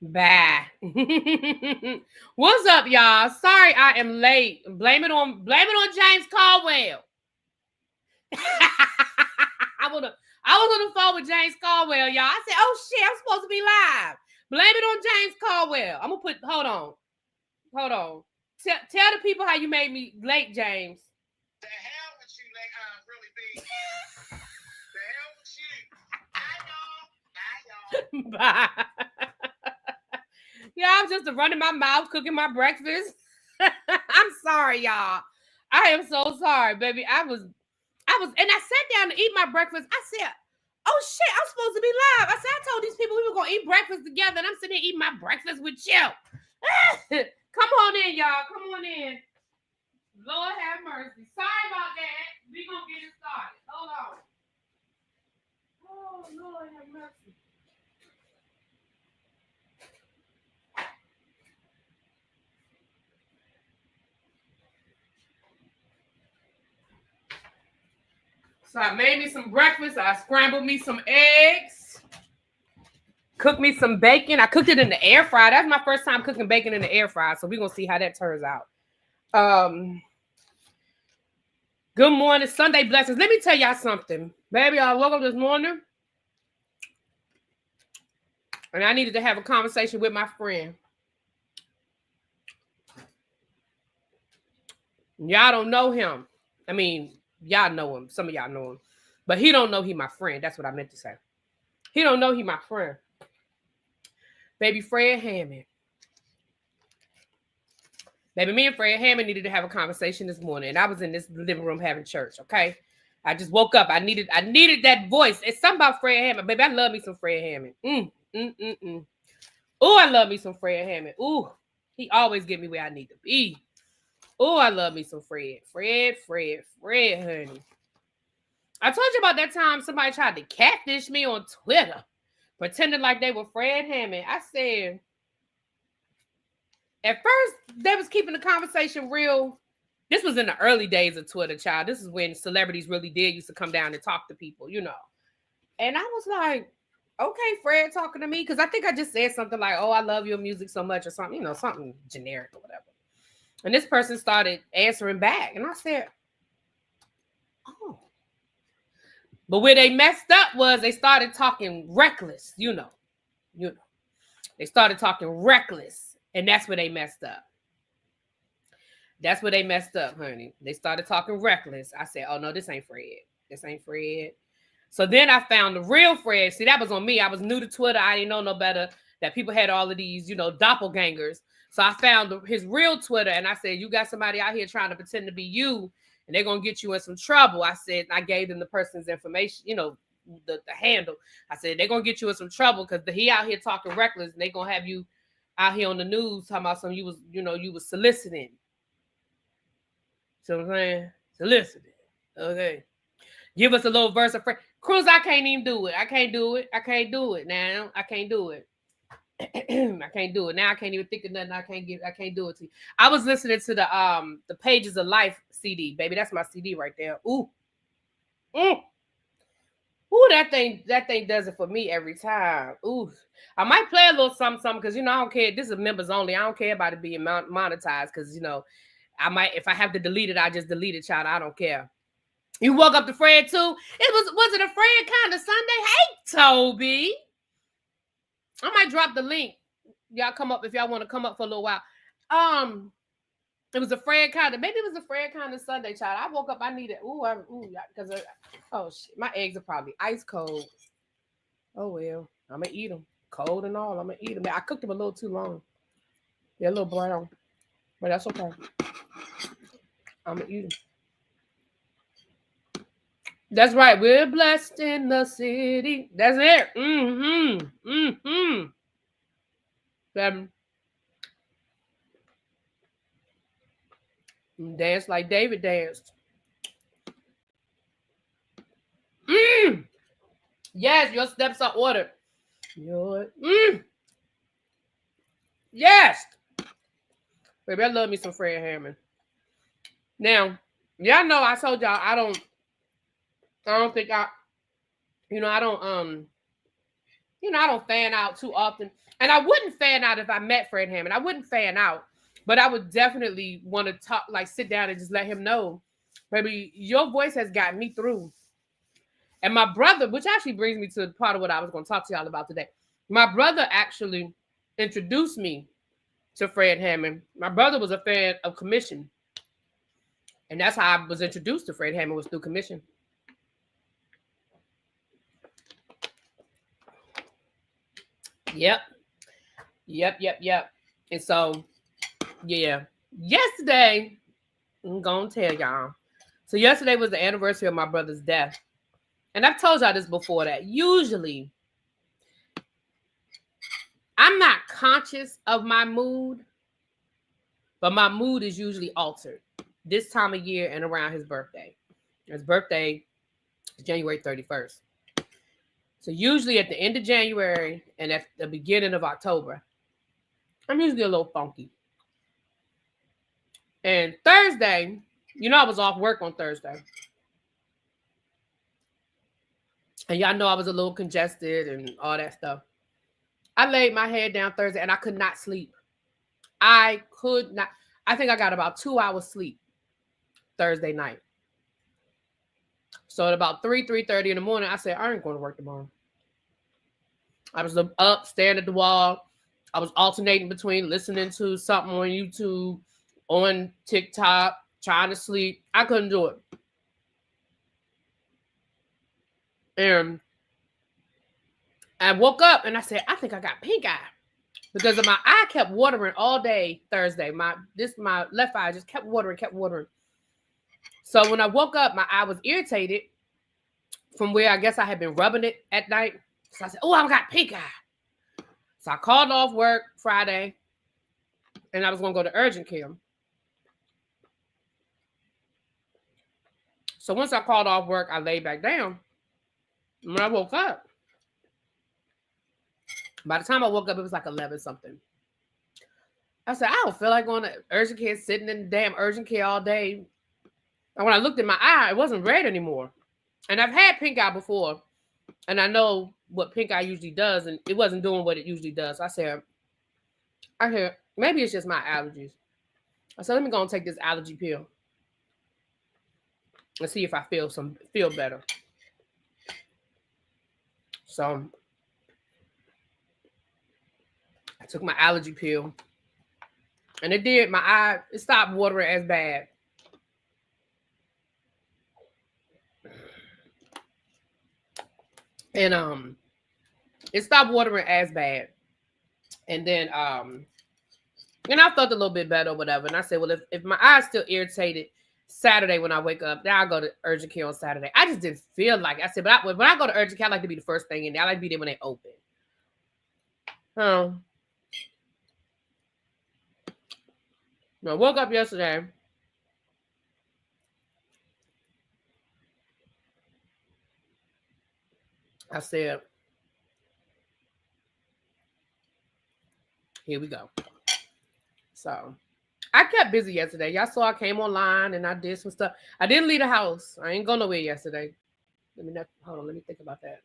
Bye. What's up, y'all? Sorry I am late. Blame it on James Caldwell. I was on the phone with James Caldwell, y'all. I said, oh shit, I'm supposed to be live. Blame it on James Caldwell. I'm gonna hold on. Tell the people how you made me late, James. The hell with you, really big. The hell with you. Bye. Yeah, I was just running my mouth, cooking my breakfast. I'm sorry, y'all. I am so sorry, baby. I was, and I sat down to eat my breakfast. I said, oh shit, I'm supposed to be live. I said, I told these people we were gonna eat breakfast together, and I'm sitting here eating my breakfast with you. Come on in, y'all. Come on in. Lord have mercy. Sorry about that. We gonna get it started. Hold on. Oh, Lord have mercy. So I made me some breakfast. I scrambled me some eggs. Cooked me some bacon. I cooked it in the air fryer. That's my first time cooking bacon in the air fryer. So we're going to see how that turns out. Good morning. Sunday blessings. Let me tell y'all something. Baby, I woke up this morning. And I needed to have a conversation with my friend. Y'all don't know him. I mean, y'all know him. Some of y'all know him. But he don't know he my friend. That's what I meant to say. He don't know he my friend. Baby Fred Hammond. Baby, me and Fred Hammond needed to have a conversation this morning. And I was in this living room having church, okay? I just woke up. I needed that voice. It's something about Fred Hammond. Baby, I love me some Fred Hammond. Oh, I love me some Fred Hammond. Ooh, he always get me where I need to be. Oh, I love me some Fred. Fred, honey. I told you about that time somebody tried to catfish me on Twitter, pretending like they were Fred Hammond. I said, at first, they was keeping the conversation real. This was in the early days of Twitter, child. This is when celebrities really used to come down and talk to people, you know. And I was like, okay, Fred talking to me, because I think I just said something like, oh, I love your music so much or something, you know, something generic or whatever. And this person started answering back. And I said, oh. But where they messed up was they started talking reckless, you know. They started talking reckless. And that's where they messed up. That's where they messed up, honey. They started talking reckless. I said, oh, no, this ain't Fred. This ain't Fred. So then I found the real Fred. See, that was on me. I was new to Twitter. I didn't know no better that people had all of these, you know, doppelgangers. So I found his real Twitter, and I said, you got somebody out here trying to pretend to be you, and they're going to get you in some trouble. I said, I gave them the person's information, you know, the handle. I said, they're going to get you in some trouble because he out here talking reckless, and they're going to have you out here on the news talking about something you was soliciting. See what I'm saying? Soliciting. Okay. Give us a little verse of Fred. Cruz, I can't even do it. I can't do it now. I can't do it. I can't do it now. I can't even think of nothing. I can't do it to you. I was listening to the Pages of Life CD, baby. That's my CD right there. Ooh, ooh, that thing does it for me every time. Ooh, I might play a little something because you know I don't care. This is members only. I don't care about it being monetized because you know I might if I have to delete it, I just delete it, child. I don't care. You woke up to Fred too. Was it a Fred kind of Sunday? Hey, Toby. I might drop the link. Y'all come up if y'all want to come up for a little while. It was a Fred kind of, maybe it was a Fred kind of Sunday, child. I woke up, I needed, because oh shit, my eggs are probably ice cold. Oh well, I'm gonna eat them, cold and all. I'm gonna eat them. I cooked them a little too long. They're a little brown, but that's okay. I'm gonna eat them. That's right. We're blessed in the city. That's it. Dance like David danced. Yes, your steps are ordered. Yes. Baby, I love me some Fred Hammond. Now, y'all know I told y'all I don't think I don't I don't fan out too often. And I wouldn't fan out if I met Fred Hammond. I wouldn't fan out, but I would definitely want to talk, like sit down and just let him know, baby, your voice has gotten me through. And my brother, which actually brings me to part of what I was going to talk to y'all about today. My brother actually introduced me to Fred Hammond. My brother was a fan of Commission. And that's how I was introduced to Fred Hammond, was through Commission. Yep. And so, yeah. Yesterday, I'm going to tell y'all. So yesterday was the anniversary of my brother's death. And I've told y'all this before, that usually I'm not conscious of my mood, but my mood is usually altered this time of year and around his birthday. His birthday is January 31st. So usually at the end of January and at the beginning of October, I'm usually a little funky. And Thursday, I was off work on Thursday. And y'all know I was a little congested and all that stuff. I laid my head down Thursday and I could not sleep. I could not. I think I got about 2 hours sleep Thursday night. So at about 3:30 in the morning, I said, I ain't going to work tomorrow. I was up, staring at the wall. I was alternating between listening to something on YouTube, on TikTok, trying to sleep. I couldn't do it. And I woke up and I said, I think I got pink eye, because my eye kept watering all day Thursday. My left eye just kept watering. So when I woke up, my eye was irritated from where I guess I had been rubbing it at night. So I said, oh, I got pink eye. So I called off work Friday and I was going to go to urgent care. So once I called off work, I laid back down. When I woke up, by the time I woke up, it was like 11 something. I said, I don't feel like going to urgent care, sitting in the damn urgent care all day. And when I looked at my eye, it wasn't red anymore. And I've had pink eye before, and I know what pink eye usually does, and it wasn't doing what it usually does. I said, maybe it's just my allergies. I said, let me go and take this allergy pill and see if I feel better. So I took my allergy pill, and it did. My eye, it stopped watering as bad. And it stopped watering as bad. And then I felt a little bit better or whatever. And I said, well, if my eye's still irritated Saturday when I wake up, then I'll go to urgent care on Saturday. I just didn't feel like it. I said, but when I go to urgent care, I like to be the first thing in there. I like to be there when they open. I woke up yesterday. I said, here we go. So I kept busy yesterday. Y'all saw I came online and I did some stuff. I didn't leave the house. I ain't go nowhere yesterday. Hold on, let me think about that.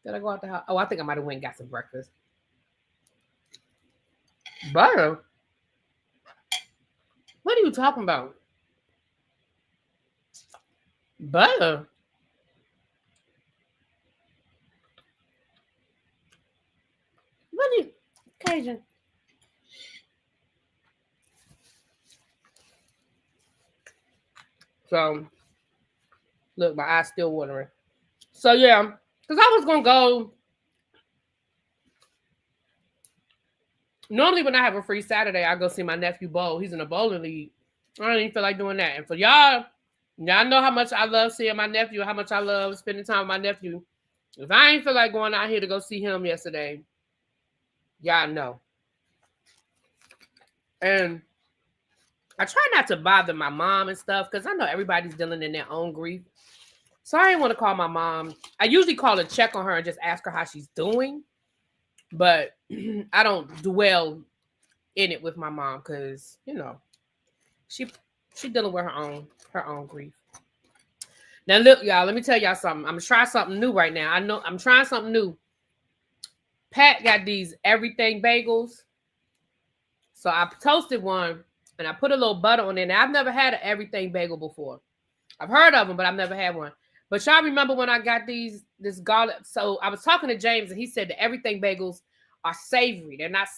Did I go out the house? Oh, I think I might have went and got some breakfast. Butter? What are you talking about? Butter? Cajun? So, look, my eye's still watering. So, yeah, because I was going to go. Normally, when I have a free Saturday, I go see my nephew bowl. He's in a bowling league. I don't even feel like doing that. And for y'all know how much I love seeing my nephew, how much I love spending time with my nephew. If I ain't feel like going out here to go see him yesterday, y'all know. And I try not to bother my mom and stuff because I know everybody's dealing in their own grief. So I didn't want to call my mom. I usually call her, check on her, and just ask her how she's doing. But I don't dwell in it with my mom because, she dealing with her own grief. Now, look, y'all, let me tell y'all something. I'm going to try something new right now. I know I'm trying something new. Pat got these everything bagels. So I toasted one and I put a little butter on it. Now, I've never had an everything bagel before. I've heard of them, but I've never had one. But y'all remember when I got this garlic? So I was talking to James and he said the everything bagels are savory. They're not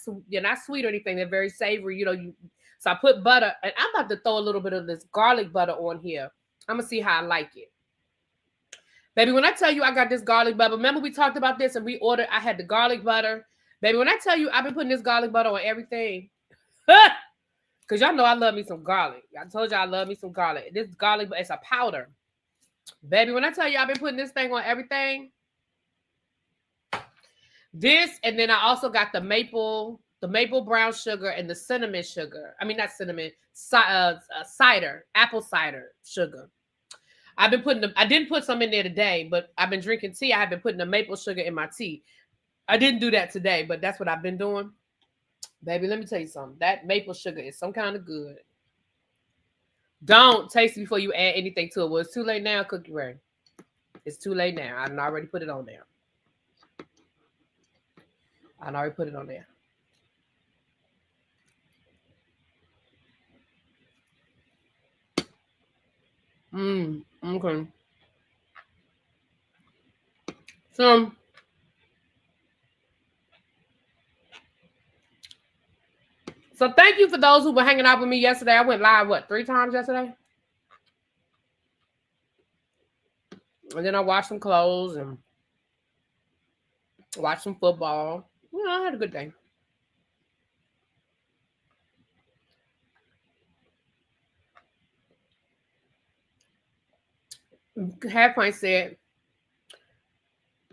sweet or anything. They're very savory. So I put butter and I'm about to throw a little bit of this garlic butter on here. I'm gonna see how I like it. Baby, when I tell you I got this garlic butter, remember we talked about this and I had the garlic butter. Baby, when I tell you I've been putting this garlic butter on everything. Because y'all know I love me some garlic. I told y'all I love me some garlic. This garlic, it's a powder. Baby, when I tell you I've been putting this thing on everything. This, and then I also got the maple brown sugar and the cinnamon sugar. I mean, not cinnamon, cider, apple cider sugar. I didn't put some in there today, but I've been drinking tea. I have been putting the maple sugar in my tea. I didn't do that today, but that's what I've been doing. Baby, let me tell you something. That maple sugar is some kind of good. Don't taste it before you add anything to it. Well, it's too late now, Cookie Ray. It's too late now. I already put it on there. Okay. So thank you for those who were hanging out with me yesterday. I went live, 3 times yesterday? And then I washed some clothes and watched some football. I had a good day. Half Pint said,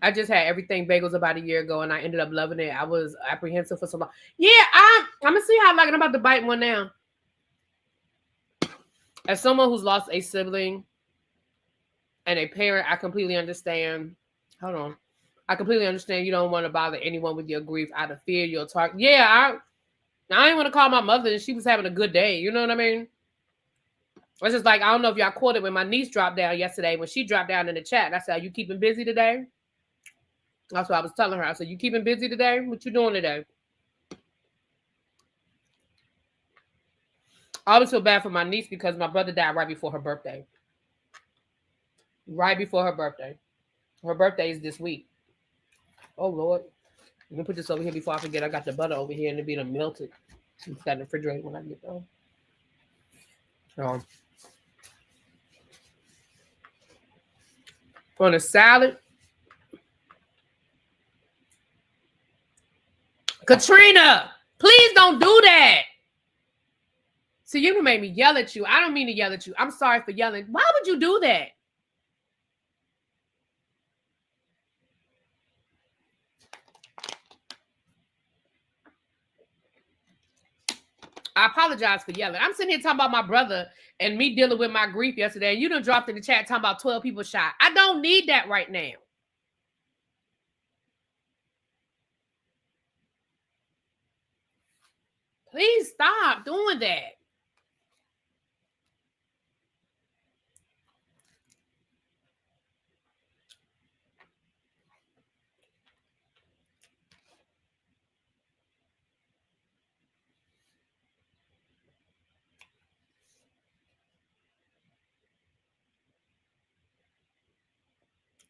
I just had everything bagels about a year ago and I ended up loving it. I was apprehensive for so long. Yeah, I'm going to see how I like it. I'm about to bite one now. As someone who's lost a sibling and a parent, I completely understand. Hold on. I completely understand you don't want to bother anyone with your grief out of fear you'll talk. Yeah, I didn't want to call my mother and she was having a good day. You know what I mean? It's just like, I don't know if y'all caught it when my niece dropped down yesterday. When she dropped down in the chat, and I said, are you keeping busy today? That's what I was telling her. I said, you keeping busy today? What you doing today? I always feel bad for my niece because my brother died right before her birthday. Right before her birthday. Her birthday is this week. Oh, Lord. Let me put this over here before I forget. I got the butter over here and it'll be melted. It's got the refrigerator when I get done. On a salad. Katrina, please don't do that. See, you made me yell at you. I don't mean to yell at you. I'm sorry for yelling. Why would you do that? I apologize for yelling. I'm sitting here talking about my brother and me dealing with my grief yesterday, and you done dropped in the chat talking about 12 people shot. I don't need that right now. Please stop doing that.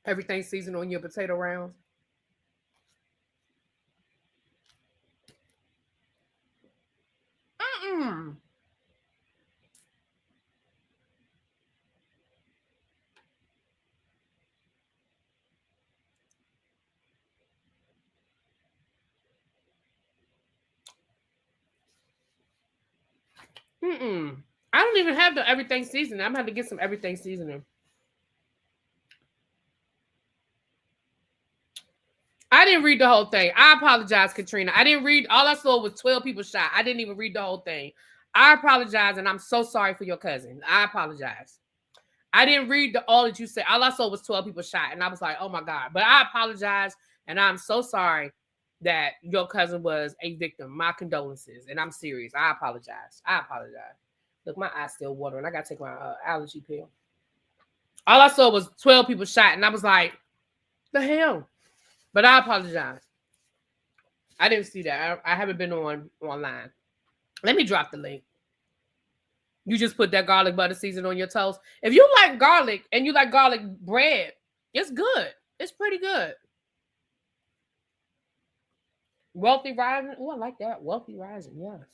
Everything seasoned on your potato rounds. I don't even have the everything seasoning. I'm going to have to get some everything seasoning. I didn't read the whole thing. I apologize, Katrina. I didn't read. All I saw was 12 people shot. I didn't even read the whole thing. I apologize, and I'm so sorry for your cousin. I apologize. I didn't read all that you said. All I saw was 12 people shot, and I was like, oh, my God. But I apologize, and I'm so sorry that your cousin was a victim. My condolences, and I'm serious. I apologize. Look, my eye's still watering. I got to take my allergy pill. All I saw was 12 people shot, and I was like, the hell? But I apologize. I didn't see that. I haven't been online. Let me drop the link. You just put that garlic butter season on your toast. If you like garlic and you like garlic bread, it's good. It's pretty good. Wealthy Rising. Oh, I like that. Wealthy Rising, yes.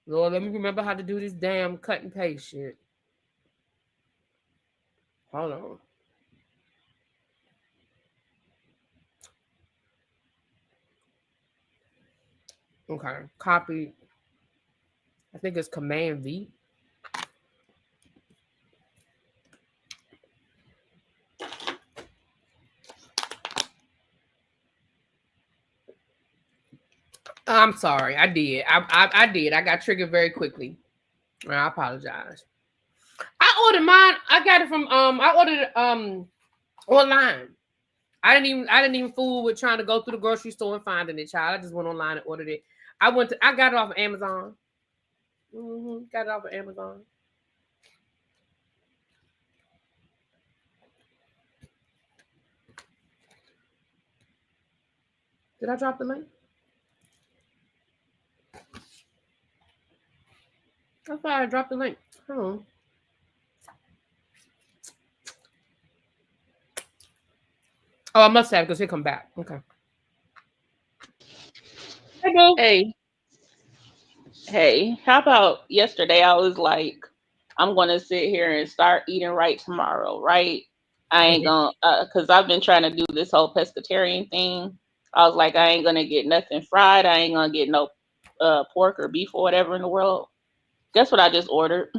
Lord, let me remember how to do this damn cut and paste shit. Hold on. Okay. Copy. I think it's Command V. I'm sorry. I did. I did. I got triggered very quickly. I apologize. I ordered mine. I got it from I ordered it online. I didn't even fool with trying to go through the grocery store and finding it, child. I just went online and ordered it. I got it off of Amazon. Got it off of Amazon. Did I drop the link? I thought I dropped the link. Hold on. Oh, I must have because he'll come back. Okay. Hey, boo. Hey, how about yesterday? I was like, I'm gonna sit here and start eating right tomorrow, right? I ain't gonna, cause I've been trying to do this whole pescatarian thing. I was like, I ain't gonna get nothing fried. I ain't gonna get no pork or beef or whatever in the world. Guess what I just ordered?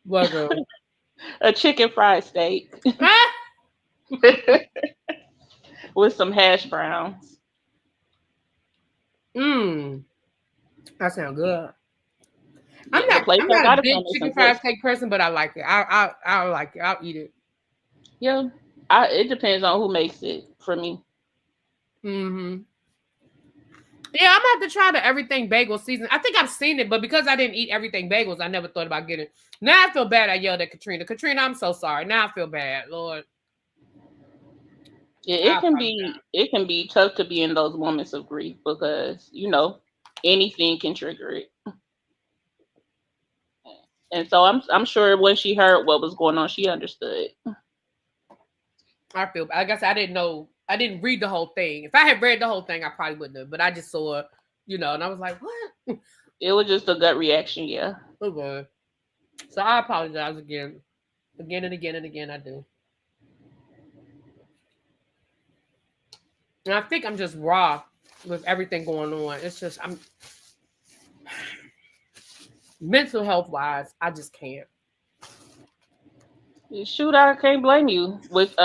What, girl? A chicken fried steak with some hash browns. That sounds good. Yeah, I'm not a big chicken fried steak person, but I like it. I like it. I'll eat it. Yeah, it depends on who makes it for me. Yeah, I'm gonna have to try the everything bagel season. I think I've seen it, but because I didn't eat everything bagels, I never thought about getting it. Now I feel bad. I yelled at Katrina. Katrina, I'm so sorry. Now I feel bad, Lord. Yeah, it can be tough to be in those moments of grief because anything can trigger it. And so I'm sure when she heard what was going on, she understood. I feel. I guess I didn't know. I didn't read the whole thing. If I had read the whole thing, I probably wouldn't have. But I just saw, and I was like, "What?" It was just a gut reaction, yeah. Okay. So I apologize again and again and again. I do. And I think I'm just raw with everything going on. It's just I'm mental health wise, I just can't. Shoot, I can't blame you with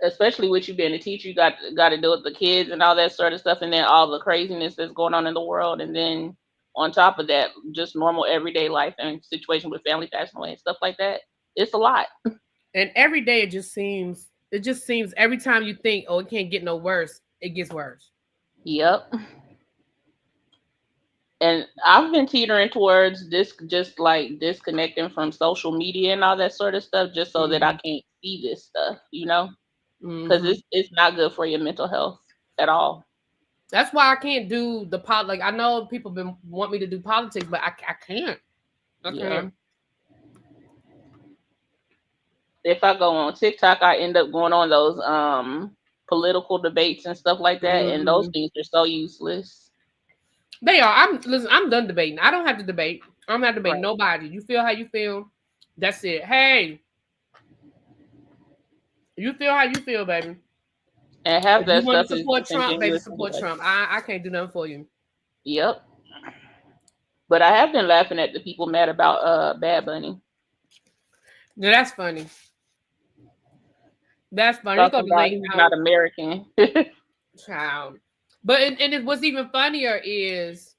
especially with you being a teacher. You got to deal with the kids and all that sort of stuff, and then all the craziness that's going on in the world, and then on top of that, just normal everyday life and situation with family passing away and stuff like that. It's a lot. And every day it just seems every time you think, oh, it can't get no worse, it gets worse. Yep. And I've been teetering towards this, just like disconnecting from social media and all that sort of stuff, just so that I can't see this stuff, because it's not good for your mental health at all. That's why I can't do the like I know people want me to do politics, but I can't. I can't. If I go on TikTok, I end up going on those political debates and stuff like that, and those things are so useless. They are. I'm done debating. I don't have to debate. I'm not debating nobody. You feel how you feel. That's it. Hey, you feel how you feel, baby. And have that you want stuff to support Trump, baby, support Trump. I can't do nothing for you. Yep. But I have been laughing at the people mad about Bad Bunny. Yeah, that's funny. That's funny. Talking about he's not American. Child. But and what's even funnier is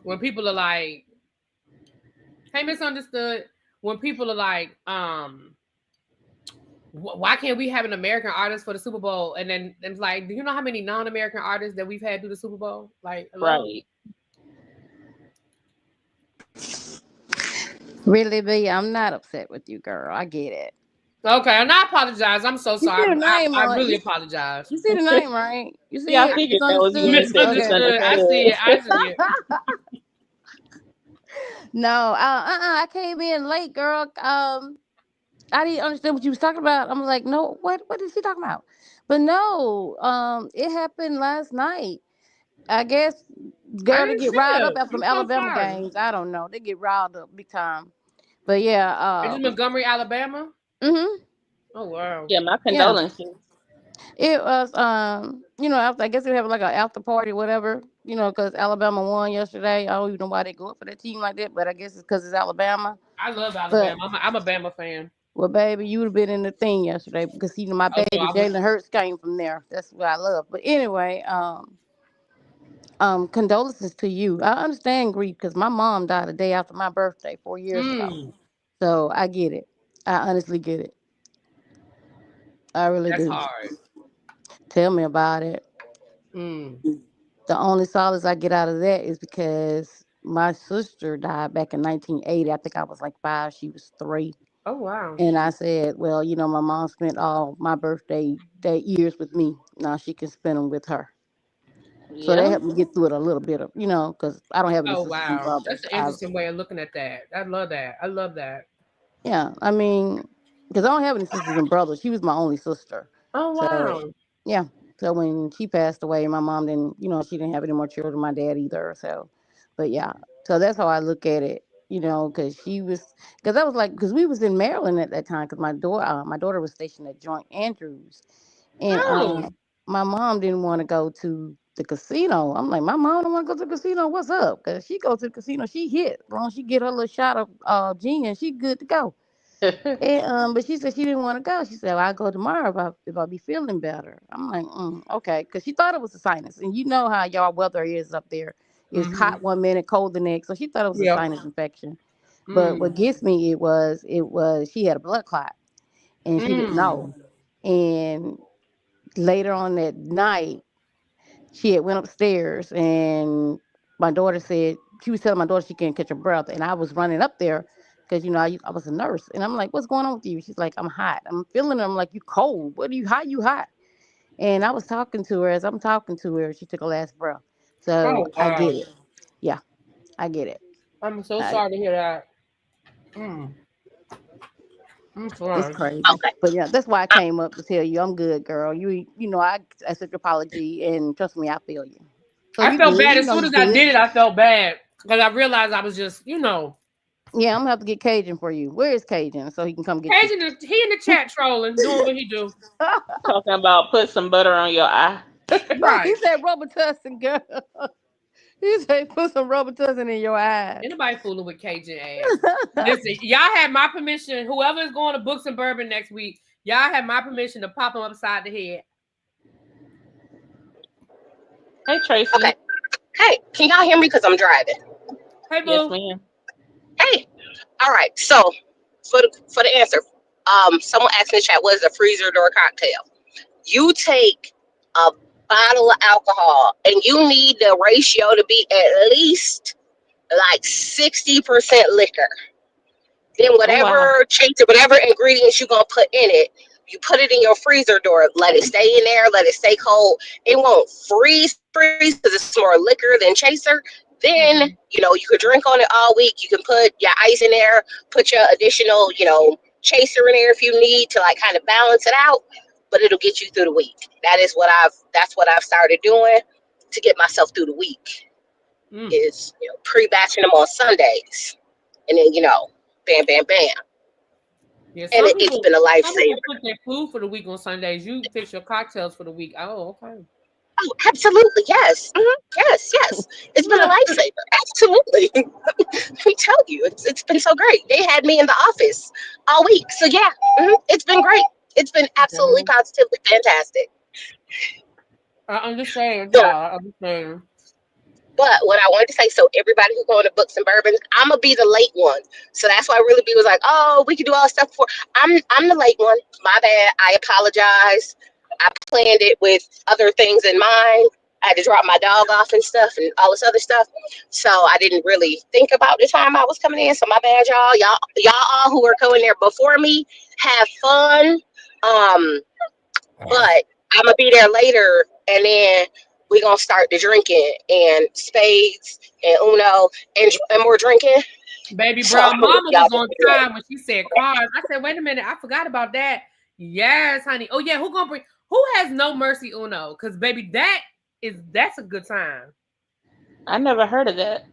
when people are like, "Hey, misunderstood." When people are like, why can't we have an American artist for the Super Bowl? And then it's like, do you know how many non-American artists that we've had do the Super Bowl? Like, hello? Right. Really, B, I'm not upset with you, girl. I get it. Okay, and I apologize. I'm so You see sorry. the name I on really you, apologize. you see the name, right? You see Yeah, I it? figured It's that was you when you understood. said Okay. Misunderstood. I see it. I misunderstood. see it. No, I came in late, girl. I didn't understand what you was talking about. I'm like, no, what is he talking about? But no, it happened last night. I guess I girl, they didn't get see riled up it. after I'm them so Alabama sorry. games. I don't know. They get riled up big time. But yeah, Is this Montgomery, Alabama? mhm, Oh wow. Yeah, my yeah. condolences. It was after I guess they have like an after party, whatever. Because Alabama won yesterday. I don't even know why they go up for that team like that, but I guess it's because it's Alabama. I love But Alabama. I'm a Bama fan. well, baby, you would have been in the thing yesterday because my Also, baby I was. Jalen Hurts came from there. That's what I love. But anyway, condolences to you. I understand grief because my mom died a day after my birthday 4 years ago. Mm, So I get it. I honestly get it. I really that's do. hard. Tell me about it. Mm. The only solace I get out of that is because my sister died back in 1980. I think I was like 5. She was 3. Oh wow. And I said, well, my mom spent all my birthday day years with me. Now she can spend them with her. So that Yeah. helped me get through it a little bit of, because I don't have any Oh sisters and wow. brothers. That's an interesting way of looking at that. I love that. I love that. Yeah, I mean, because I don't have any sisters and brothers. She was my only sister. Oh So, wow. yeah. So when she passed away, my mom didn't, she didn't have any more children. My dad either. So, but yeah. So that's how I look at it. Because because I was like, because we was in Maryland at that time. Because my daughter was stationed at Joint Andrews, and Oh. my mom didn't want to go to the casino. I'm like, my mom don't want to go to the casino. What's up? Because she goes to the casino, she hit. As long as she get her little shot of gin, she good to go. And, but she said she didn't want to go. She said, well, I'll go tomorrow if I be feeling better. I'm like, okay. Because she thought it was a sinus. And you know how y'all weather is up there. It's Mm-hmm. hot one minute, cold the next. So she thought it was a Yep. sinus infection. But Mm. what gets me, it was she had a blood clot. And she didn't Mm. know. And later on that night, she had went upstairs and my daughter said she was telling my daughter she can't catch her breath, and I was running up there because I was a nurse, and I'm like, "What's going on with you?" She's like, "I'm hot. I'm feeling it." I'm like, "You cold? What are you? How you hot?" And I was talking to her. As I'm talking to her, she took a last breath. So Oh I wow. get it. Yeah, I get it. I'm so I, sorry to hear that. Mm. I'm it's sorry. crazy, Okay. but yeah, that's why I came up to tell you I'm good, girl. I accept your apology, and trust me, I feel you. So I you felt good? bad You as know soon you as I good. did it. I felt bad because I realized I was just, Yeah, I'm gonna have to get Cajun for you. Where is Cajun so he can come get you? Cajun. He in the chat trolling, doing what he do. Talking about put some butter on your eye. But he Right. said Robitussin, girl. He said put some Robitussin in your eyes. Anybody fooling with Cajun ass? Listen, y'all had my permission. Whoever is going to Books and Bourbon next week, y'all had my permission to pop him upside the head. Hey Tracy. Okay. Hey, can y'all hear me? Because I'm driving. Hey, Yes, boo. ma'am. Hey. All right. So for the answer, someone asked in the chat, what is a freezer door cocktail? You take a bottle of alcohol, and you need the ratio to be at least like 60% liquor. Then Oh wow. whatever chaser, whatever ingredients you're gonna put in it, you put it in your freezer door. Let it stay in there. Let it stay cold. It won't freeze because it's more liquor than chaser. Then Mhm. you could drink on it all week. You can put your ice in there. Put your additional chaser in there if you need to like kind of balance it out. But it'll get you through the week. That's what I've started doing to get myself through the week. Mm. Is pre-batching them on Sundays, and then bam, bam, bam. Yeah, And some it's people been a some people lifesaver. put their food for the week on Sundays. You fix your cocktails for the week. Oh, okay. Oh, absolutely, yes. Yes, yes. It's been a lifesaver. Absolutely. Let me tell you, it's been so great. They had me in the office all week. So yeah, it's been great. It's been absolutely positively fantastic. I understand, So, y'all. I understand. but what I wanted to say, so everybody who going to Books and Bourbons, I'm gonna be the late one. So that's why Really B was like, "Oh, we can do all this stuff before." I'm the late one. My bad. I apologize. I planned it with other things in mind. I had to drop my dog off and stuff and all this other stuff. So I didn't really think about the time I was coming in. So my bad, y'all. Y'all all who are coming there before me, have fun. But I'm gonna be there later, and then we're gonna start the drinking and spades and Uno and more drinking. Baby So Brown Mama y'all was on time when she said cars. I said, wait a minute, I forgot about that. Yes, honey. Oh yeah, who has No Mercy Uno? Because baby, that's a good time. I never heard of that.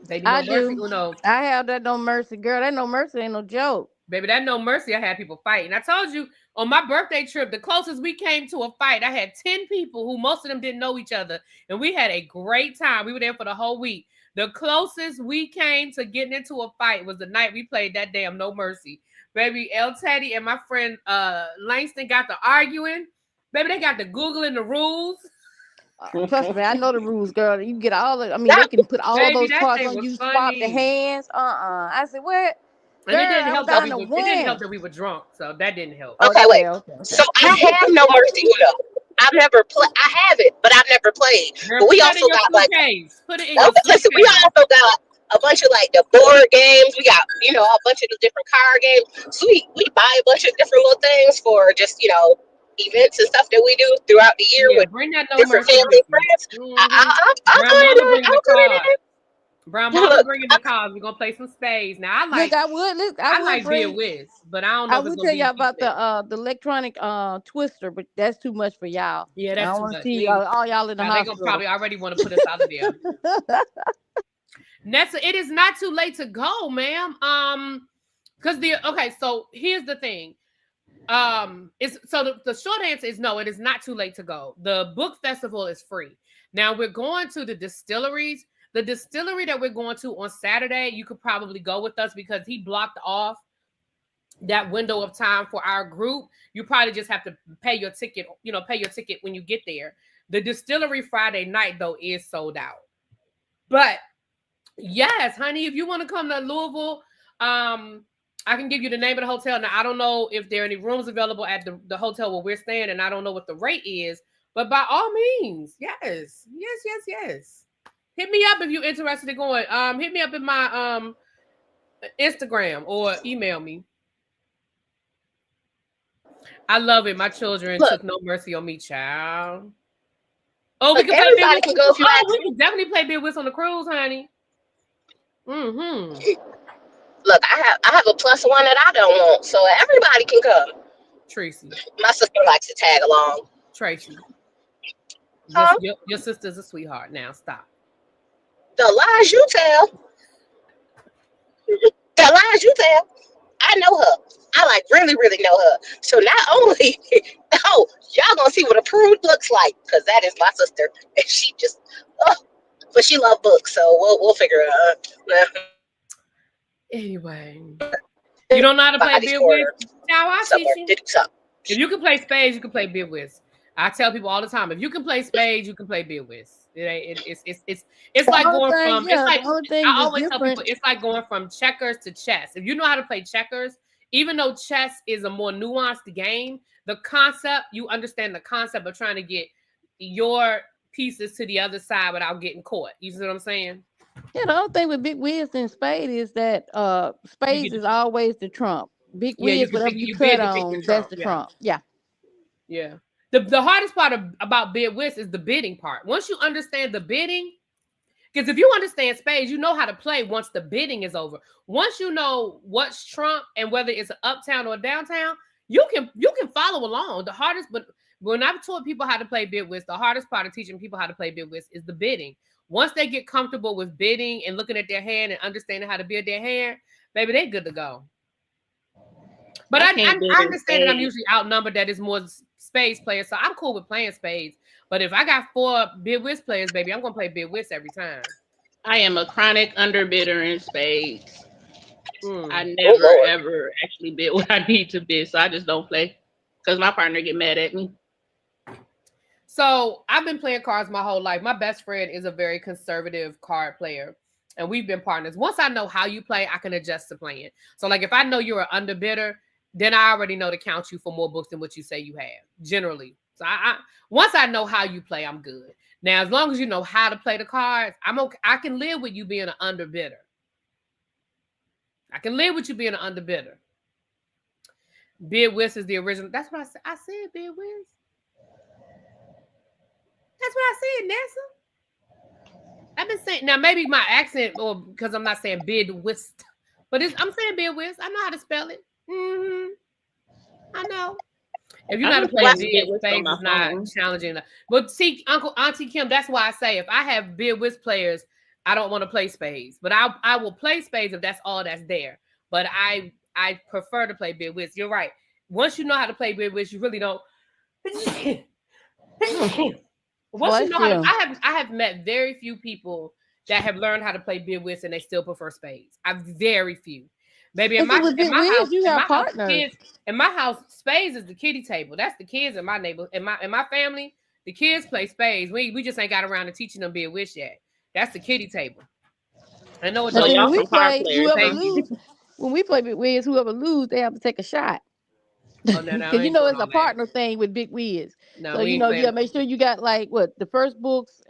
Baby, I No Mercy do. Uno. I have that No Mercy, girl. That No Mercy ain't no joke. Baby, that No Mercy, I had people fighting. I told you on my birthday trip, the closest we came to a fight, I had 10 people who most of them didn't know each other. And we had a great time. We were there for the whole week. The closest we came to getting into a fight was the night we played that damn No Mercy. Baby, El Teddy and my friend Langston got to arguing. Baby, they got to Googling the rules. Trust me, I know the rules, girl. You get all the. I mean, That- they can put all Baby, those that cards thing on was you. Swap the funny. hands. I said, what? And Girl, it didn't I was help down to it didn't help win. that we were drunk, so that didn't help. Oh, Okay, wait. okay. So I have No Mercy Uno. I've never played. I have it, but I've never played. Girl, But we put that also in your got like. suitcase. Put it in your Listen, we suitcase. also got a bunch of like the board games. We got a bunch of the different card games. So we buy a bunch of different little things for just events and stuff that we do throughout the year Yeah, with bring that No different Mercy family with and you. friends. I'll Brown put it Mama in. bringing the I'll put it cards. in. Brown Now, Mama look, bringing the cards. We're gonna play some spades. Now Look, I would like beer bring. whiz, but I don't know I if it's would gonna tell be y'all a about success. the electronic Twister, but that's too much for y'all. Yeah, I that's don't too want to much. see all y'all in the Now they gonna hospital. probably already want to put us out of there. Nessa, it is not too late to go, ma'am. So here's the thing. The short answer is no, it is not too late to go. The book festival is free. Now we're going to the distilleries. The distillery that we're going to on Saturday, you could probably go with us because he blocked off that window of time for our group. You probably just have to pay your ticket, when you get there. The distillery Friday night though is sold out. But yes, honey, if you want to come to Louisville, I can give you the name of the hotel. Now, I don't know if there are any rooms available at the hotel where we're staying, and I don't know what the rate is, but by all means, yes. Hit me up if you're interested in going. Hit me up in my Instagram or email me. I love it. My children took no mercy on me, child. Oh, we can play everybody can go if you ask we me. can definitely play Big Wits on the cruise, honey. Look, I have a plus one that I don't want, so everybody can come. Tracy. My sister likes to tag along. Tracy. Huh? Your sister's a sweetheart. Now stop. The lies you tell. I know her. I really, really know her. So not only, y'all gonna see what a prude looks like, because that is my sister, and she just, but she loves books, so we'll figure it out. Anyway, you don't know how to play Big Wiz? Now I teach you. If you can play spades, you can play Big Wiz. I tell people all the time, if you can play spades, you can play Big Wiz. It's like going from. I always tell people it's like going from checkers to chess. If you know how to play checkers, even though chess is a more nuanced game, the concept, you understand the concept of trying to get your pieces to the other side without getting caught. You see what I'm saying? Yeah, the other thing with Big Wiz and Spade is that Spades is always the trump. Big Wiz, whatever you cut on, that's the trump. Yeah. Yeah. The hardest part about Bid Wiz is the bidding part. Once you understand the bidding, because if you understand spades, you know how to play once the bidding is over. Once you know what's trump and whether it's an uptown or a downtown, you can follow along. The hardest, but when I've taught people how to play Bid Wiz, the hardest part of teaching people how to play Bid Wiz is the bidding. Once they get comfortable with bidding and looking at their hand and understanding how to bid their hand, baby, they're good to go. But I understand that I'm usually outnumbered, that it's more spades players, so I'm cool with playing spades. But if I got 4 Bid Wiz players, baby, I'm going to play Bid Wiz every time. I am a chronic underbidder in spades. I never, ever actually bid what I need to bid, so I just don't play because my partner get mad at me. So I've been playing cards my whole life. My best friend is a very conservative card player, and we've been partners. Once I know how you play, I can adjust to playing. So like if I know you're an underbidder, then I already know to count you for more books than what you say you have, generally. So I once I know how you play, I'm good. Now, as long as you know how to play the cards, I'm okay. I can live with you being an underbidder. I can live with you being an underbidder. Bid Whist is the original. That's what I said. I said Bid Whist. That's what I said, Nessa. I've been saying, now maybe my accent, or because I'm not saying Bid Whist, but I'm saying Bid Whist. I know how to spell it. I know. If you know how to play bid with spades, it's not challenging enough. But see, Auntie Kim, that's why I say if I have bid with players, I don't want to play spades. But I will play spades if that's all that's there. But I prefer to play bid whist. You're right. Once you know how to play bid whist, you really don't. Once you know how to, I have met very few people that have learned how to play bid whist and they still prefer spades. I've very few. Maybe in my house, you have partners. In my house, spades is the kiddie table. That's the kids in my neighborhood. In my family, the kids play spades. We just ain't got around to teaching them bid whist yet. That's the kiddie table. I know what y'all we play. When we play big whiz, whoever lose, they have to take a shot. Oh, no, because you know it's a partner thing with big whiz. No, so you know you gotta make sure you got like what the first books.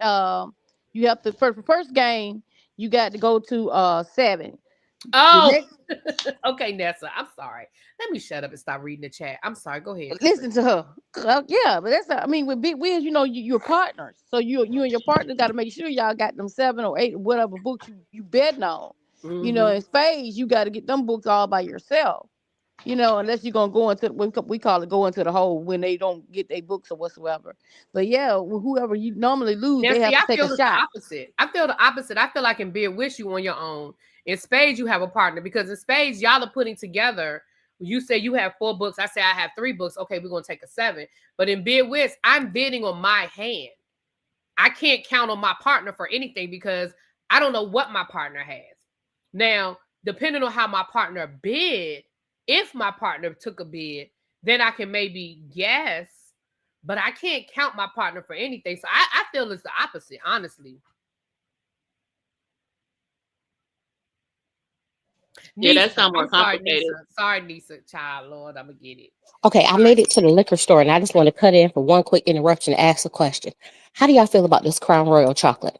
You have to first game. You got to go to 7. Oh, okay, Nessa. I'm sorry. Let me shut up and stop reading the chat. I'm sorry. Go ahead. Listen to her. Yeah, but that's. I mean, with big whiz, you know, you're partners. So you and your partner got to make sure y'all got them 7 or 8 whatever books you betting on. Mm-hmm. You know, in spades, you got to get them books all by yourself. You know, unless you're gonna go into we call it go into the hole when they don't get their books or whatsoever. But yeah, whoever you normally lose, now, they have to take a shot. I feel the opposite. I feel like in bid whist you on your own. In spades, you have a partner because in spades, y'all are putting together. You say you have 4 books. I say I have 3 books. Okay, we're gonna take a 7. But in bid whist, I'm bidding on my hand. I can't count on my partner for anything because I don't know what my partner has. Now, depending on how my partner bid. If my partner took a bid, then I can maybe guess, but I can't count my partner for anything. So I feel it's the opposite, honestly. Yeah, that's not more complicated. Sorry, Nisa, child, Lord, I'm gonna get it. Okay, I made it to the liquor store, and I just want to cut in for one quick interruption to ask a question. How do y'all feel about this Crown Royal chocolate?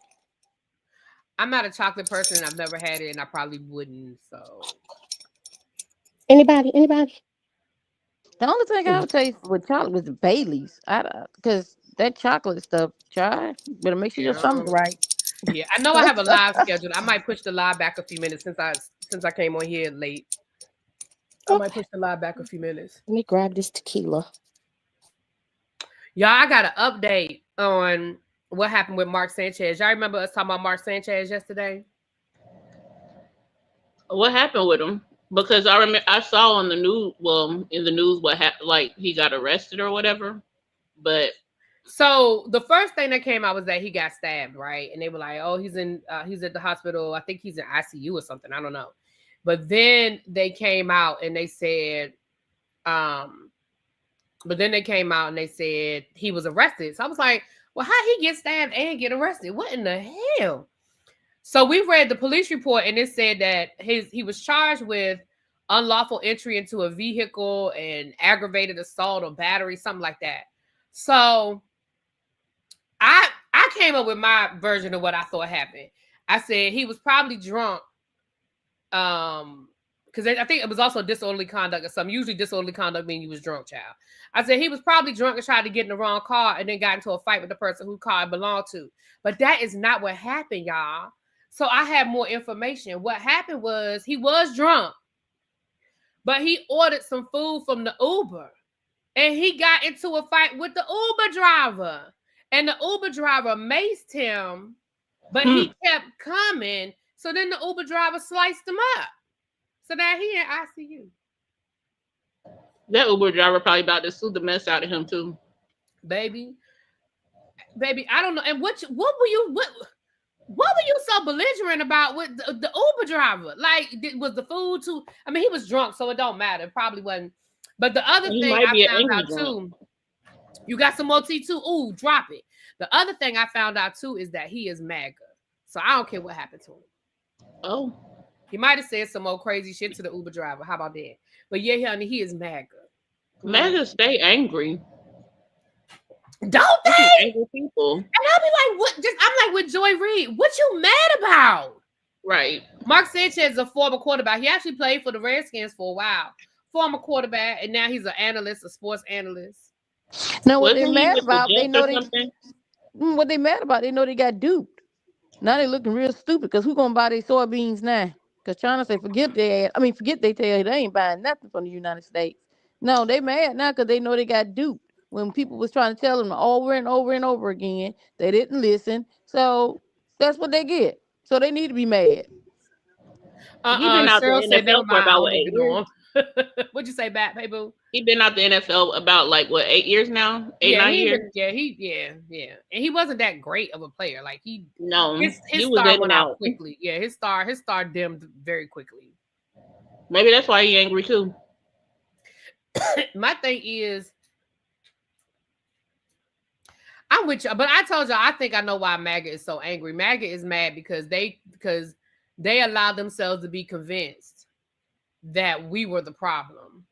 I'm not a chocolate person, and I've never had it, and I probably wouldn't. So. Anybody? The only thing I would taste with chocolate was the Bailey's. Because that chocolate stuff, try, better make sure your stomach's right. Yeah, I know I have a live scheduled. I might push the live back a few minutes since I came on here late. I might push the live back a few minutes. Let me grab this tequila. Y'all, I got an update on what happened with Mark Sanchez. Y'all remember us talking about Mark Sanchez yesterday? What happened with him? Because I remember I saw on the news, in the news what happened, like he got arrested or whatever. But so the first thing that came out was that he got stabbed, right? And they were like, "Oh, he's at the hospital. I think he's in ICU or something. I don't know." But then they came out and they said, he was arrested. So I was like, "Well, how he get stabbed and get arrested? What in the hell?" So we read the police report and it said that he was charged with unlawful entry into a vehicle and aggravated assault or battery, something like that. So I came up with my version of what I thought happened. I said he was probably drunk. Because I think it was also disorderly conduct or something. Usually disorderly conduct means you was drunk, child. I said he was probably drunk and tried to get in the wrong car and then got into a fight with the person who car it belonged to. But that is not what happened, y'all. So I have more information. What happened was he was drunk, but he ordered some food from the Uber and he got into a fight with the Uber driver and the Uber driver maced him, but he kept coming. So then the Uber driver sliced him up. So now he in ICU. That Uber driver probably about to sue the mess out of him too. Baby, I don't know. And what were you so belligerent about with the Uber driver? Like, was the food too? I mean, he was drunk, so it don't matter. It probably wasn't. But the other thing I found out too, you got some more tea too. Ooh, drop it. The other thing I found out too is that he is MAGA. So I don't care what happened to him. Oh. He might have said some more crazy shit to the Uber driver. How about that? But yeah, honey, he is MAGA. MAGA stay angry. Don't This is they? angry people. And I'll be like, what? I'm like with Joy Reid. What you mad about? Right. Mark Sanchez is a former quarterback. He actually played for the Redskins for a while. Former quarterback, and now he's an analyst, a sports analyst. Now, what they Wasn't he mad with the about, they Jets know or they something? what they mad about. They know they got duped. Now they looking real stupid because who gonna buy their soybeans now? Because China say forget forget they tell you they ain't buying nothing from the United States. No, they mad now because they know they got duped. When people was trying to tell them over and over and over again, they didn't listen. So that's what they get. So they need to be mad. He been out the Cheryl said, never NFL for mind. I about don't what, need 8 to know years? him. What'd you say, Bat, hey, boo? He been out the NFL about like what 8 years now? 8, Yeah, 9 he years? been, yeah. And he wasn't that great of a player. Like No, he his was star in and went out out. quickly. Yeah, his star dimmed very quickly. Maybe that's why he angry too. My thing is, I'm with you, but I told you I think I know why MAGA is so angry. MAGA is mad because they allowed themselves to be convinced that we were the problem.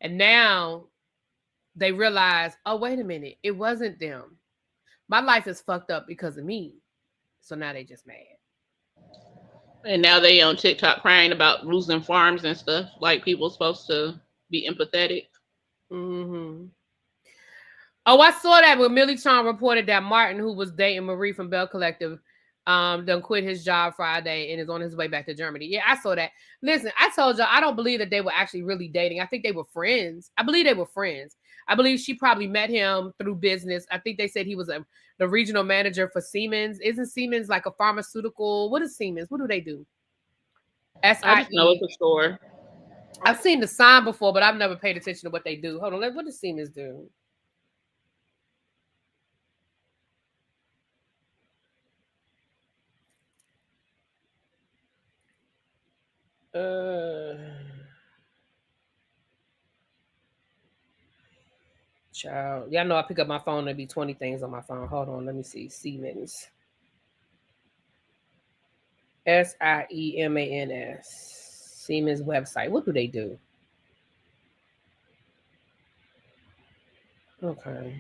And now they realize, oh, wait a minute, it wasn't them. My life is fucked up because of me. So now they just mad. And now they on TikTok crying about losing farms and stuff. Like people supposed to be empathetic. Mm-hmm. Oh, I saw that when Millie Chong reported that Martin, who was dating Marie from Bell Collective, done quit his job Friday and is on his way back to Germany. Yeah, I saw that. Listen, I told you I don't believe that they were actually really dating. I think they were friends. I believe they were friends. I believe she probably met him through business. I think they said he was the regional manager for Siemens. Isn't Siemens like a pharmaceutical? What is Siemens? What do they do? I just know SIE. it's a store. I've seen the sign before, but I've never paid attention to what they do. Hold on, what does Siemens do? Child. Y'all know I pick up my phone, there'd be 20 things on my phone. Hold on, let me see. Siemens. SIEMANS. Siemens website. What do they do? Okay.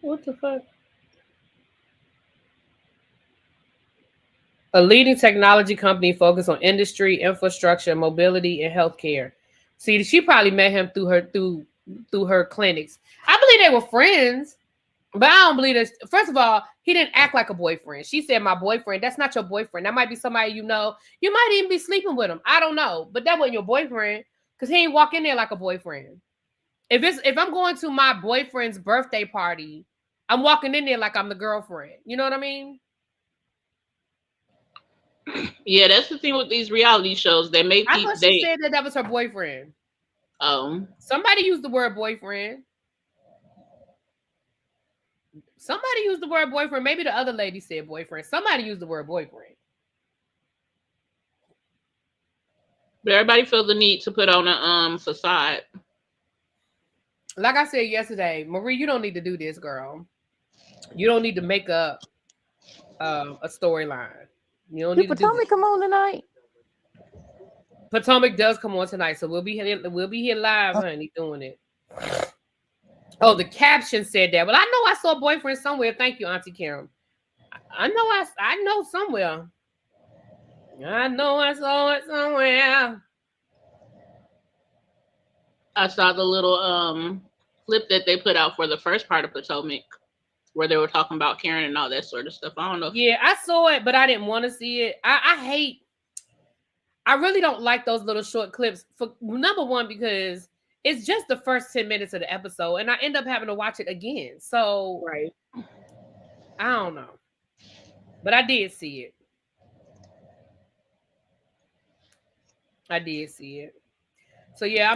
What the fuck? A leading technology company focused on industry, infrastructure, mobility, and healthcare. See, she probably met him through her clinics. I believe they were friends, but I don't believe this. First of all, he didn't act like a boyfriend. She said, "My boyfriend." That's not your boyfriend. That might be somebody you know. You might even be sleeping with him. I don't know, but that wasn't your boyfriend because he ain't walk in there like a boyfriend. If I'm going to my boyfriend's birthday party, I'm walking in there like I'm the girlfriend. You know what I mean? Yeah, that's the thing with these reality shows. They make I people thought she said that was her boyfriend. Somebody used the word boyfriend. Somebody used the word boyfriend. Maybe the other lady said boyfriend. Somebody used the word boyfriend. But everybody feel the need to put on a facade. Like I said yesterday, Marie, you don't need to do this, girl. You don't need to make up a storyline. You don't Did need to do Potomac this. come on tonight? Potomac does come on tonight, so we'll be here live, honey, doing it. Oh, the caption said that. Well, I know I saw a boyfriend somewhere. Thank you, Auntie Karen. I know somewhere. I know I saw it somewhere. I saw the little clip that they put out for the first part of Potomac, where they were talking about Karen and all that sort of stuff. I don't know. Yeah, I saw it, but I didn't want to see it. I really don't like those little short clips. For number one, because it's just the first 10 minutes of the episode, and I end up having to watch it again. So Right. I don't know. But I did see it. So yeah,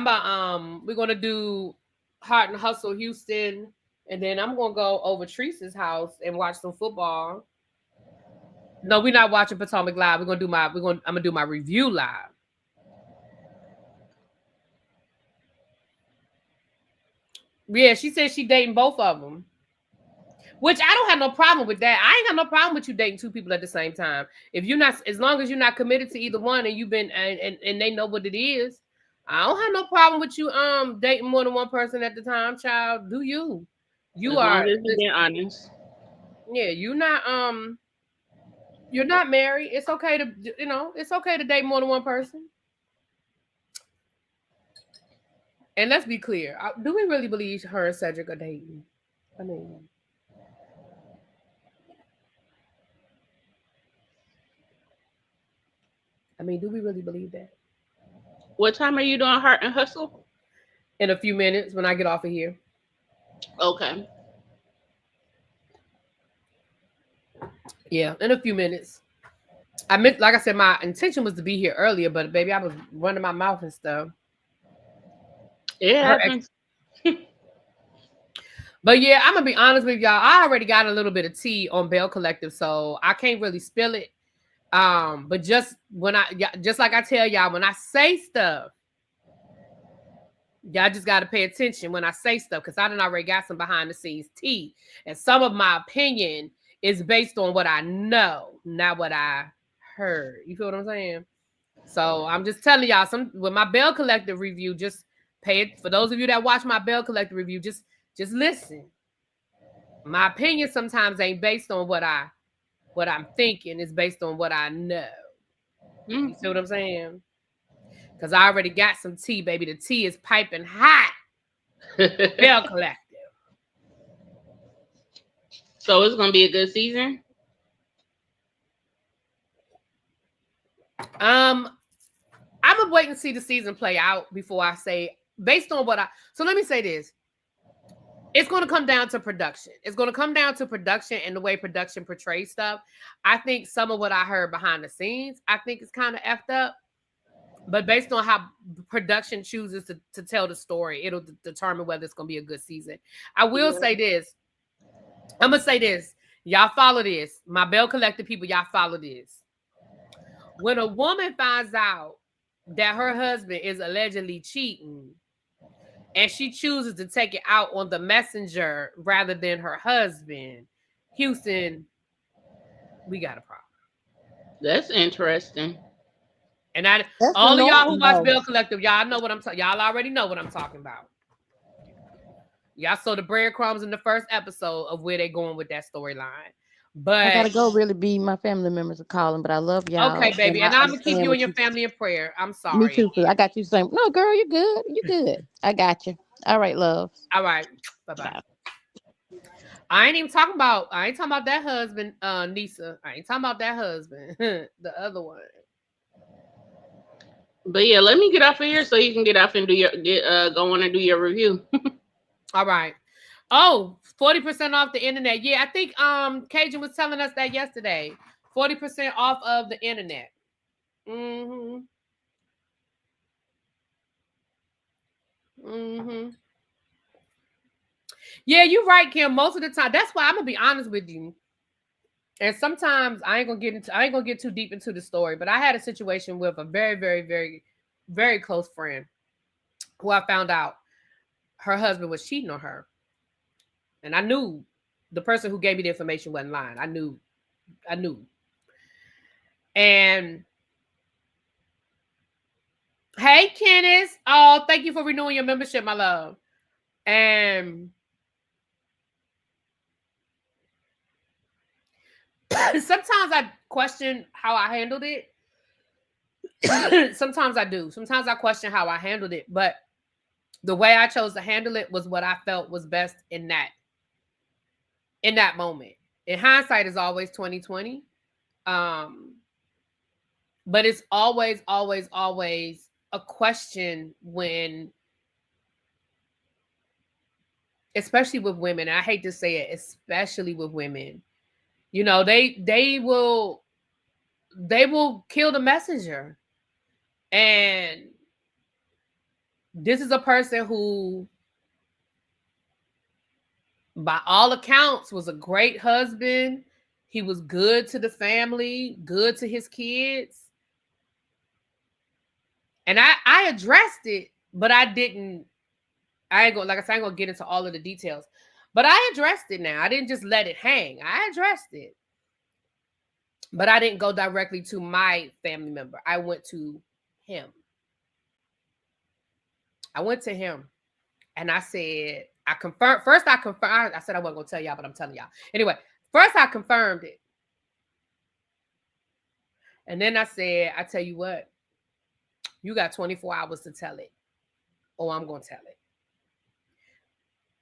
we're gonna do Heart and Hustle Houston, and then I'm gonna go over Teresa's house and watch some football. No, we're not watching Potomac live. I'm gonna do my review live. Yeah, she said she dating both of them. Which I don't have no problem with that. I ain't got no problem with you dating two people at the same time. If you're not, as long as you're not committed to either one, and you've been and they know what it is, I don't have no problem with you dating more than one person at the time, child. Do you? You As long are. as you're being honest. Yeah, you're not married. It's okay to it's okay to date more than one person. And let's be clear. Do we really believe her and Cedric are dating? I mean, do we really believe that? What time are you doing Heart and Hustle? In a few minutes when I get off of here. Okay. Yeah, in a few minutes. I meant, like I said, my intention was to be here earlier, but baby, I was running my mouth and stuff. It happens. But yeah, I'm gonna be honest with y'all. I already got a little bit of tea on Bell Collective, so I can't really spill it. But just like I tell y'all, when I say stuff, y'all just gotta pay attention when I say stuff, because I done already got some behind the scenes tea, and some of my opinion is based on what I know, not what I heard. You feel what I'm saying? So I'm just telling y'all, with my Bell Collective review, just pay it. For those of you that watch my Bell Collective review, just listen. My opinion sometimes ain't based on what I'm thinking. It's based on what I know. You see what I'm saying? Because I already got some tea, baby. The tea is piping hot. Bell Collective. So it's gonna be a good season. I'm gonna wait and see the season play out before I say, based on what so let me say this. It's going to come down to production. It's going to come down to production and the way production portrays stuff. I think some of what I heard behind the scenes, I think it's kind of effed up. But based on how production chooses to tell the story, it'll determine whether it's going to be a good season. I will say this. I'm going to say this. Y'all follow this. My Bell Collective people, y'all follow this. When a woman finds out that her husband is allegedly cheating, and she chooses to take it out on the messenger rather than her husband, Houston, we got a problem. That's interesting. And all of y'all who watch Bell Collective, y'all know what I'm talking. Y'all already know what I'm talking about. Y'all saw the breadcrumbs in the first episode of where they're going with that storyline. But I gotta go. Really, be my family members are calling, but I love y'all. Okay, baby, and I'm gonna keep you and your family in prayer. I'm sorry. Me too. I got you saying, no, girl, you're good. You're good. I got you. All right, love. All right. Bye-bye. I ain't talking about that husband, Nisa. I ain't talking about that husband. The other one. But yeah, let me get off of here so you can get off and go on and do your review. All right. Oh, 40% off the internet. Yeah, I think Cajun was telling us that yesterday. 40% off of the internet. Mm-hmm. Mm-hmm. Yeah, you're right, Kim. Most of the time, that's why I'm gonna be honest with you. And sometimes I ain't gonna get too deep into the story, but I had a situation with a very, very, very, very close friend who I found out her husband was cheating on her. And I knew the person who gave me the information wasn't lying. I knew. And hey, Kenneth. Oh, thank you for renewing your membership, my love. And sometimes I question how I handled it. Sometimes I do. Sometimes I question how I handled it. But the way I chose to handle it was what I felt was best in that moment. In hindsight is always 2020. But it's always, always, always a question when, especially with women, and I hate to say it, especially with women, you know, they will kill the messenger. And this is a person who, by all accounts, was a great husband. He was good to the family, good to his kids. And I addressed it, but I ain't gonna get into all of the details. But I addressed it now. I didn't just let it hang. I addressed it. But I didn't go directly to my family member. I went to him. I went to him and I said, I confirmed. First, I confirmed. I said I wasn't going to tell y'all, but I'm telling y'all. Anyway, first I confirmed it. And then I said, I tell you what, you got 24 hours to tell it, or I'm going to tell it.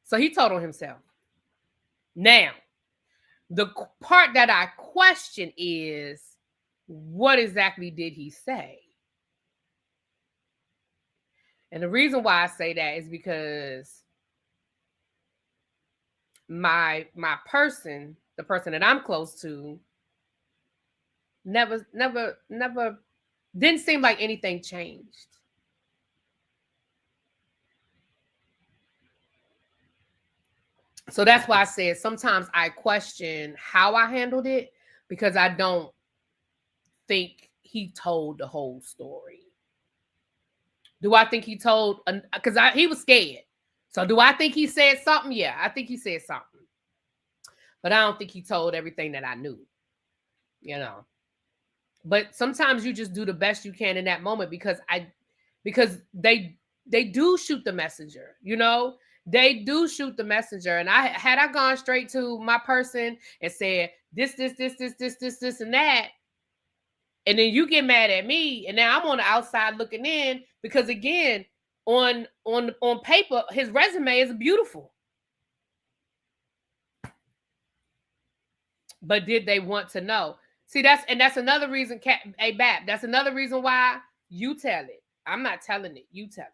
So he told on himself. Now, the part that I question is, what exactly did he say? And the reason why I say that is because my person, the person that I'm close to, never didn't seem like anything changed. So that's why I said sometimes I question how I handled it, because I don't think he told the whole story. Do I think he told? Because he was scared. So do I think he said something? Yeah, I think he said something. But I don't think he told everything that I knew. You know. But sometimes you just do the best you can in that moment, because they do shoot the messenger, you know? They do shoot the messenger. And had I gone straight to my person and said this, and that, and then you get mad at me, and now I'm on the outside looking in, because again, on paper, his resume is beautiful. But did they want to know? See, that's another reason, Bap, that's another reason why you tell it. I'm not telling it. You tell it.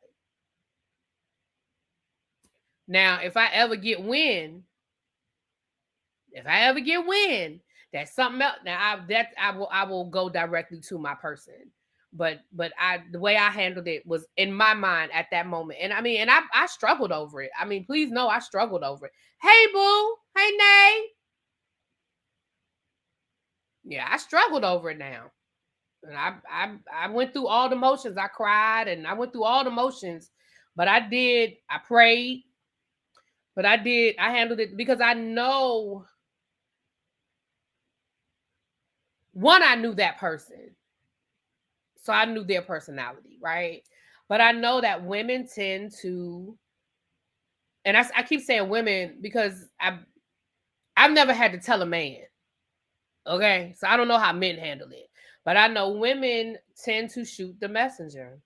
Now, if I ever get wind, that's something else. Now, I will go directly to my person. But the way I handled it was in my mind at that moment. And I mean, and I struggled over it. I mean, please know I struggled over it. Hey, boo. Hey, Nay. Yeah, I struggled over it now. And I went through all the motions. I cried and I went through all the motions. But I prayed. But I handled it because I know, one, I knew that person. So I knew their personality, right? But I know that women tend to, and I keep saying women because I've never had to tell a man. Okay, so I don't know how men handle it, but I know women tend to shoot the messenger.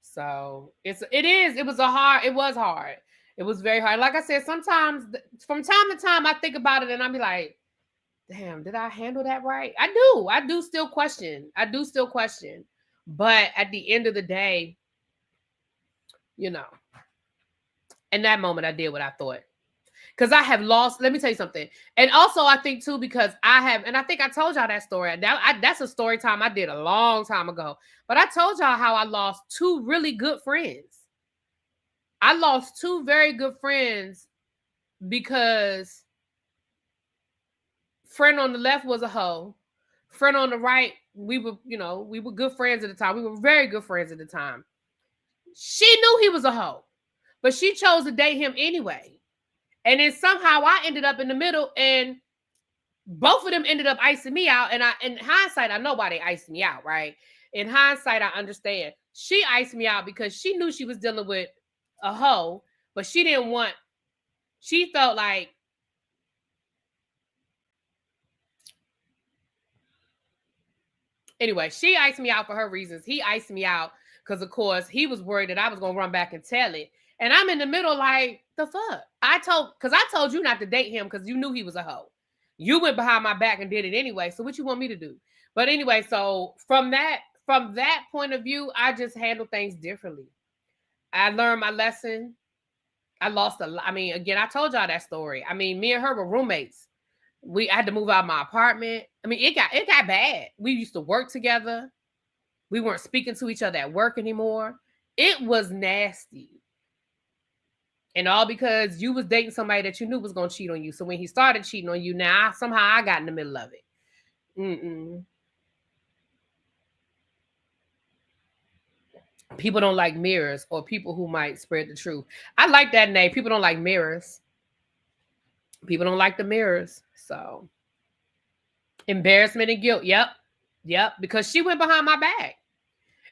So it was hard. It was very hard. Like I said, sometimes from time to time I think about it and I'll be like, damn, did I handle that right? I do still question. But at the end of the day, you know, in that moment I did what I thought. Because I have lost, let me tell you something. And also I think too, because and I think I told y'all that story. That's a story time I did a long time ago. But I told y'all how I lost 2 really good friends. I lost 2 very good friends because friend on the left was a hoe. Friend on the right, we were good friends at the time. We were very good friends at the time. She knew he was a hoe, but she chose to date him anyway. And then somehow I ended up in the middle, and both of them ended up icing me out. And in hindsight, I know why they iced me out, right? In hindsight, I understand. She iced me out because she knew she was dealing with a hoe, but she felt like anyway, she iced me out for her reasons. He iced me out because, of course, he was worried that I was going to run back and tell it. And I'm in the middle like, the fuck? I told you not to date him because you knew he was a hoe. You went behind my back and did it anyway. So what you want me to do? But anyway, so from that point of view, I just handle things differently. I learned my lesson. I lost a lot. I mean, again, I told y'all that story. I mean, me and her were roommates. I had to move out of my apartment. I mean, it got bad. We used to work together. We weren't speaking to each other at work anymore. It was nasty. And all because you was dating somebody that you knew was going to cheat on you. So when he started cheating on you, somehow I got in the middle of it. People don't like mirrors or people who might spread the truth. I like that name. People don't like mirrors. People don't like the mirrors. So embarrassment and guilt. Yep. Because she went behind my back.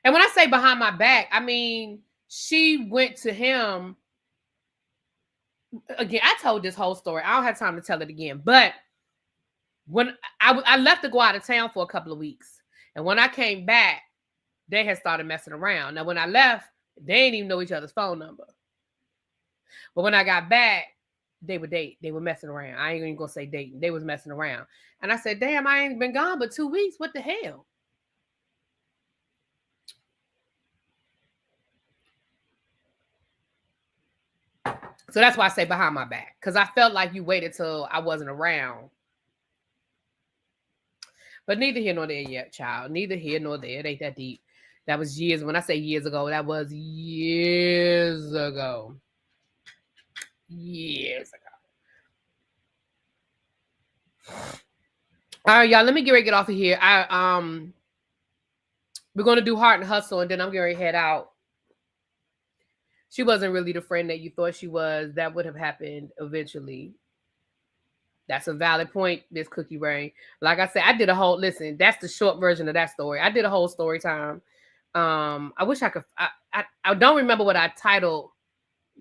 And when I say behind my back, I mean, she went to him. Again, I told this whole story. I don't have time to tell it again. But when I left to go out of town for a couple of weeks. And when I came back, they had started messing around. Now, when I left, they didn't even know each other's phone number. But when I got back, they would date. They were messing around. I ain't even gonna say dating. They was messing around. And I said, damn, I ain't been gone but 2 weeks. What the hell? So that's why I say behind my back. Because I felt like you waited till I wasn't around. But neither here nor there yet, child. Neither here nor there. It ain't that deep. That was years. When I say years ago, that was years ago. Years ago. All right, y'all. Let me get off of here. We're gonna do Heart and Hustle, and then I'm going to head out. She wasn't really the friend that you thought she was. That would have happened eventually. That's a valid point, Miss Cookie Rain. Like I said, I did a whole, listen, that's the short version of that story. I did a whole story time. I wish I could, I don't remember what I titled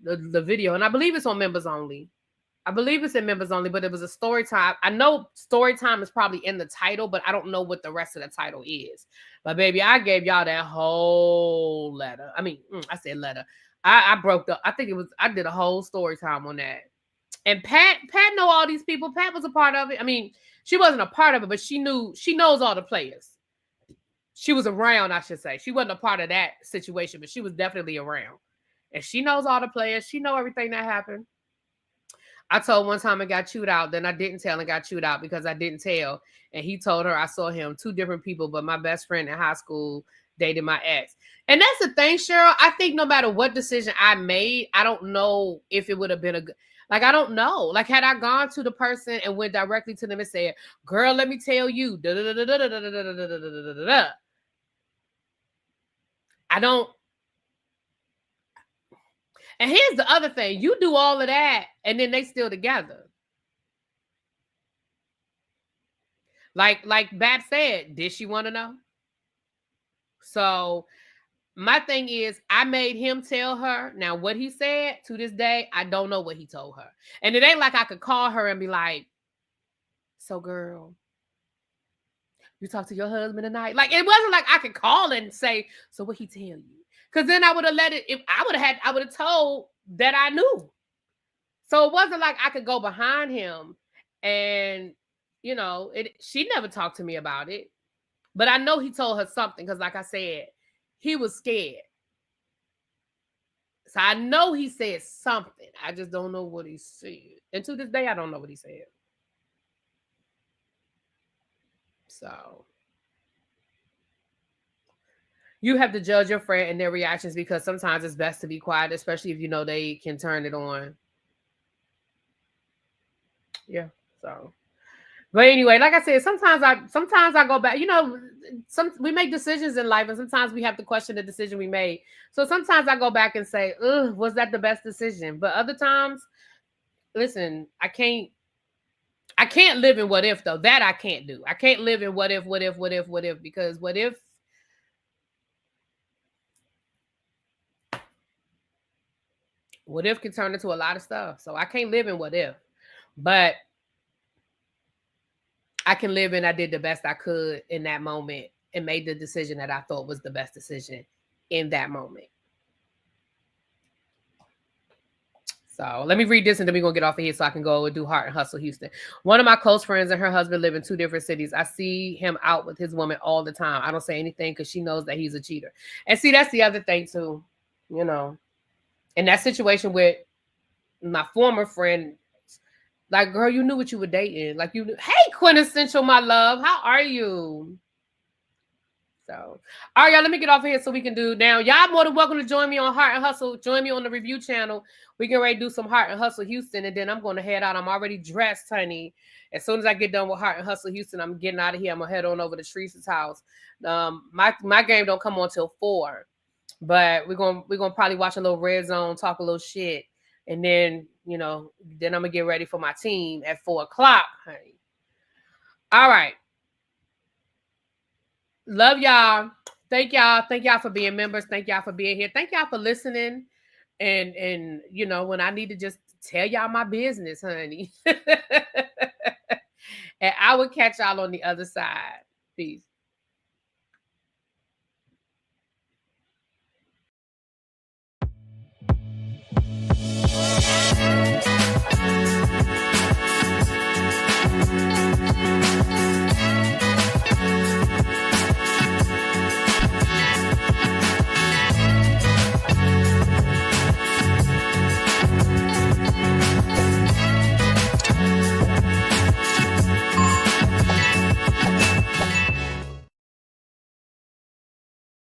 the video, and I believe it's on members only. I believe it's in members only, but it was a story time. I know story time is probably in the title, but I don't know what the rest of the title is. But baby, I gave y'all that whole letter. I mean, I said letter. I broke the, I think it was, I did a whole story time on that. And Pat know all these people. Pat was a part of it. I mean, she wasn't a part of it, but she knows all the players. She was around, I should say. She wasn't a part of that situation, but she was definitely around. And she knows all the players. She know everything that happened. I told one time I got chewed out. Then I didn't tell and got chewed out because I didn't tell. And he told her I saw him, 2 different people, but my best friend in high school dated my ex. And that's the thing, Cheryl. I think no matter what decision I made, I don't know if it would have been a good, like, I don't know. Like, had I gone to the person and went directly to them and said, girl, let me tell you, I don't. And here's the other thing. You do all of that, and then they still together. Like Bab said, did she want to know? So my thing is, I made him tell her. Now, what he said to this day, I don't know what he told her. And it ain't like I could call her and be like, so girl, you talked to your husband tonight? Like, it wasn't like I could call and say, so what he tell you? Because then I would have let it, if I would have told that I knew. So it wasn't like I could go behind him and, you know, she never talked to me about it. But I know he told her something because, like I said, he was scared. So I know he said something. I just don't know what he said. And to this day, I don't know what he said. So you have to judge your friend and their reactions because sometimes it's best to be quiet, especially if you know they can turn it on. Yeah. So, but anyway, like I said, sometimes I go back. You know, we make decisions in life, and sometimes we have to question the decision we made. So sometimes I go back and say, "Ugh, was that the best decision?" But other times, listen, I can't live in what if though. That I can't do. I can't live in what if, because what if can turn into a lot of stuff. So I can't live in what if, but I can live in I did the best I could in that moment and made the decision that I thought was the best decision in that moment. So let me read this and then we're going to get off of here so I can go and do Heart and Hustle Houston. One of my close friends and her husband live in 2 different cities. I see him out with his woman all the time. I don't say anything because she knows that he's a cheater. And see, that's the other thing too, you know. In that situation with my former friend, like, girl, you knew what you were dating. Like, you knew. Hey, Quintessential, my love. How are you? So, all right, y'all, let me get off of here so we can do now. Y'all more than welcome to join me on Heart and Hustle. Join me on the review channel. We can ready to do some Heart and Hustle Houston, and then I'm going to head out. I'm already dressed, honey. As soon as I get done with Heart and Hustle Houston, I'm getting out of here. I'm going to head on over to Teresa's house. My game don't come on till 4. But we're gonna probably watch a little Red Zone, talk a little shit, and then then I'm gonna get ready for my team at 4:00, honey. All right. Love y'all. Thank y'all for being members. Thank y'all for being here. Thank y'all for listening. And when I need to just tell y'all my business, honey. And I will catch y'all on the other side. Peace.